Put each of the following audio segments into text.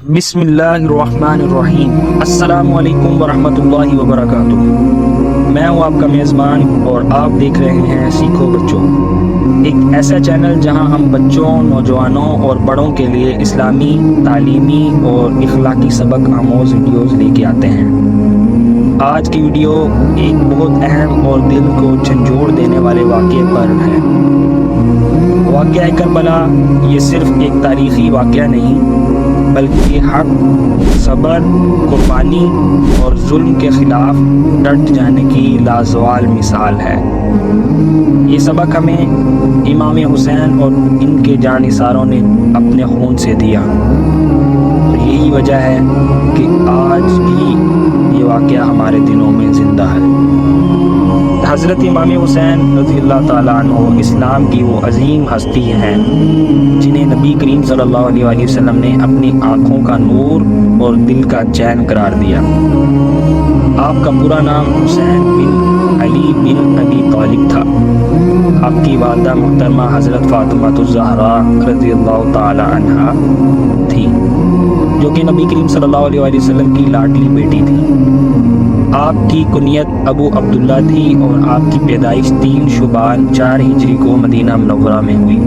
بسم اللہ الرحمن الرحیم۔ السلام علیکم ورحمۃ اللہ وبرکاتہ۔ میں ہوں آپ کا میزبان اور آپ دیکھ رہے ہیں سیکھو بچوں، ایک ایسا چینل جہاں ہم بچوں، نوجوانوں اور بڑوں کے لیے اسلامی، تعلیمی اور اخلاقی سبق آموز ویڈیوز لے کے آتے ہیں۔ آج کی ویڈیو ایک بہت اہم اور دل کو جھنجھوڑ دینے والے واقعے پر ہے۔ واقعہ کربلا یہ صرف ایک تاریخی واقعہ نہیں بلکہ حق، صبر، قربانی اور ظلم کے خلاف ڈٹ جانے کی لازوال مثال ہے۔ یہ سبق ہمیں امام حسین اور ان کے جانثاروں نے اپنے خون سے دیا، اور یہی وجہ ہے کہ آج بھی یہ واقعہ ہمارے دلوں میں زندہ ہے۔ حضرت امام حسین رضی اللہ تعالیٰ عنہ اسلام کی وہ عظیم ہستی ہیں جنہیں نبی کریم صلی اللہ علیہ وسلم نے اپنی آنکھوں کا نور اور دل کا چین قرار دیا۔ آپ کا پورا نام حسین بن علی بن ابی طالب تھا۔ آپ کی والدہ محترمہ حضرت فاطمہ الزہرا رضی اللہ تعالی عنہا تھی، جو کہ نبی کریم صلی اللہ علیہ وسلم کی لاڈلی بیٹی تھی۔ آپ کی کنیت ابو عبداللہ تھی اور آپ کی پیدائش 3 شعبان 4 ہجری کو مدینہ منورہ میں ہوئی۔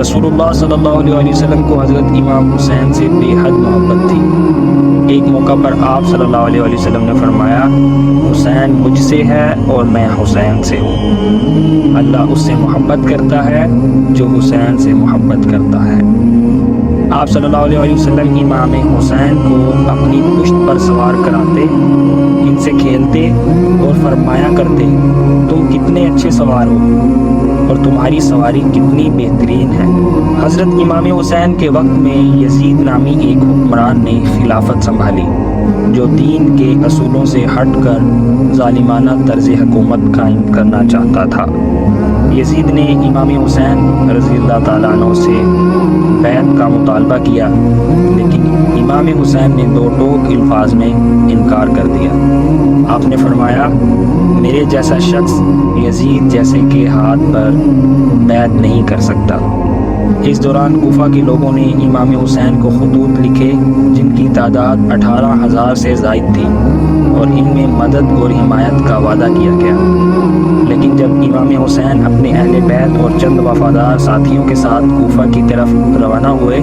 رسول اللہ صلی اللہ علیہ وسلم کو حضرت امام حسین سے بے حد محبت تھی۔ ایک موقع پر آپ صلی اللہ علیہ وسلم نے فرمایا، حسین مجھ سے ہے اور میں حسین سے ہوں۔ اللہ اس سے محبت کرتا ہے جو حسین سے محبت کرتا ہے۔ آپ صلی اللہ علیہ وسلم امام حسین کو اپنی پشت پر سوار کراتے، ان سے کھیلتے اور فرمایا کرتے، تم کتنے اچھے سوار ہو اور تمہاری سواری کتنی بہترین ہے۔ حضرت امام حسین کے وقت میں یزید نامی ایک حکمران نے خلافت سنبھالی جو دین کے اصولوں سے ہٹ کر ظالمانہ طرز حکومت قائم کرنا چاہتا تھا۔ یزید نے امام حسین رضی اللہ تعالیٰ عنہ سے بیعت کا مطالبہ کیا، لیکن امام حسین نے 2 ٹوک الفاظ میں انکار کر دیا۔ آپ نے فرمایا، میرے جیسا شخص یزید جیسے کے ہاتھ پر بیعت نہیں کر سکتا۔ اس دوران کوفہ کے لوگوں نے امام حسین کو خطوط لکھے جن کی تعداد 18,000 سے زائد تھی اور ان میں مدد اور حمایت کا وعدہ کیا گیا۔ لیکن جب امام حسین اپنے اہل بیت اور چند وفادار ساتھیوں کے ساتھ کوفہ کی طرف روانہ ہوئے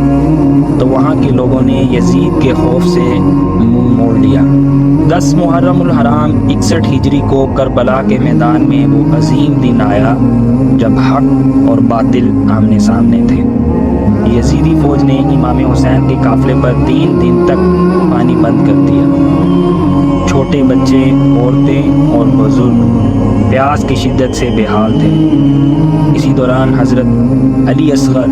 تو وہاں کے لوگوں نے یزید کے خوف سے منہ موڑ لیا۔ 10 محرم الحرام 61 ہجری کو کربلا کے میدان میں وہ عظیم دن آیا جب حق اور باطل آمنے سامنے تھے۔ یزیدی فوج نے امام حسین کے قافلے پر 3 دن تک پانی بند کر دیا۔ چھوٹے بچے، عورتیں اور بزرگ پیاس کی شدت سے بے حال تھے۔ اسی دوران حضرت علی اصغر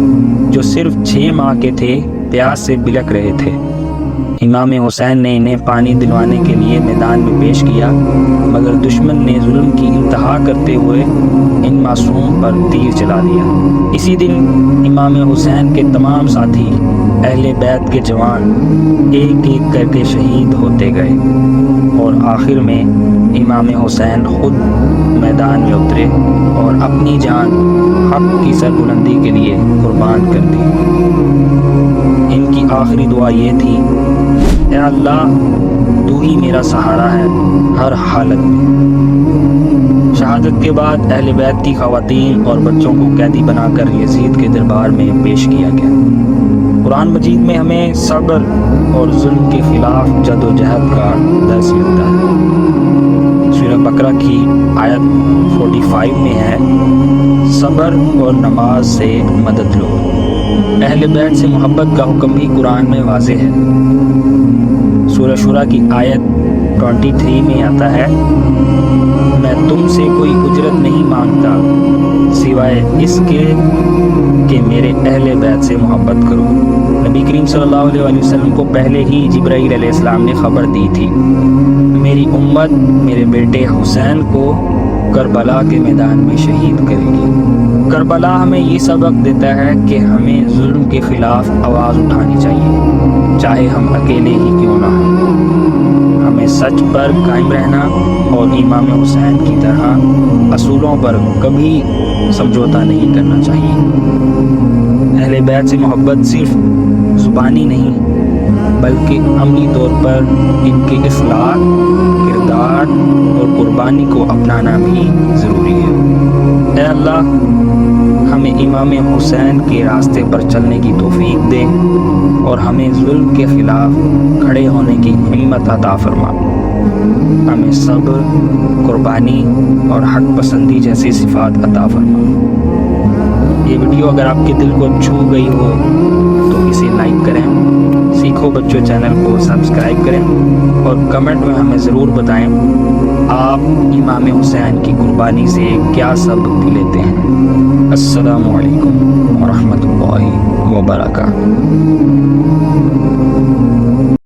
جو صرف 6 ماہ کے تھے پیاس سے بلک رہے تھے۔ امام حسین نے انہیں پانی دلوانے کے لیے میدان میں پیش کیا، مگر دشمن نے ظلم کی انتہا کرتے ہوئے ان معصوم پر تیر چلا دیا۔ اسی دن امام حسین کے تمام ساتھی اہل بیت کے جوان ایک ایک کر کے شہید ہوتے گئے اور آخر میں امام حسین خود میدان میں اترے اور اپنی جان حق کی سربلندی کے لیے قربان کر دی۔ ان کی آخری دعا یہ تھی، اے اللہ تو ہی میرا سہارا ہے ہر حالت میں۔ شہادت کے بعد اہل بیت کی خواتین اور بچوں کو قیدی بنا کر یزید کے دربار میں پیش کیا گیا۔ قرآن مجید میں ہمیں صبر اور ظلم کے خلاف جد و جہد کا درس ملتا ہے۔ سورہ بقرہ کی آیت 45 میں ہے، صبر اور نماز سے مدد لو۔ اہل بیت سے محبت کا حکم بھی قرآن میں واضح ہے۔ سورہ شورا کی آیت 23 میں آتا ہے، میں تم سے کوئی اجرت نہیں مانگتا سوائے اس کے کہ میرے اہل بیت سے محبت کرو۔ نبی کریم صلی اللہ علیہ وسلم کو پہلے ہی جبرائیل علیہ السلام نے خبر دی تھی، میری امت میرے بیٹے حسین کو کربلا کے میدان میں شہید کرے گی۔ کربلا ہمیں یہ سبق دیتا ہے کہ ہمیں ظلم کے خلاف آواز اٹھانی چاہیے، چاہے ہم اکیلے ہی کیوں نہ ہوں۔ ہمیں سچ پر قائم رہنا اور امام حسین کی طرح اصولوں پر کبھی سمجھوتا نہیں کرنا چاہیے۔ اہل بیت سے محبت صرف زبانی نہیں بلکہ عملی طور پر ان کے اخلاق، کردار اور قربانی کو اپنانا بھی ضروری ہے۔ اے اللہ، ہمیں امام حسین کے راستے پر چلنے کی توفیق دے اور ہمیں ظلم کے خلاف کھڑے ہونے کی ہمت عطا فرما۔ ہمیں صبر، قربانی اور حق پسندی جیسی صفات عطا فرما۔ یہ ویڈیو اگر آپ کے دل کو چھو گئی ہو تو اسے لائک کریں، سیکھو بچوں چینل کو سبسکرائب کریں اور کمنٹ میں ہمیں ضرور بتائیں آپ امام حسین کی قربانی سے کیا سبق لیتے ہیں۔ السلام علیکم ورحمۃ اللہ وبرکاتہ۔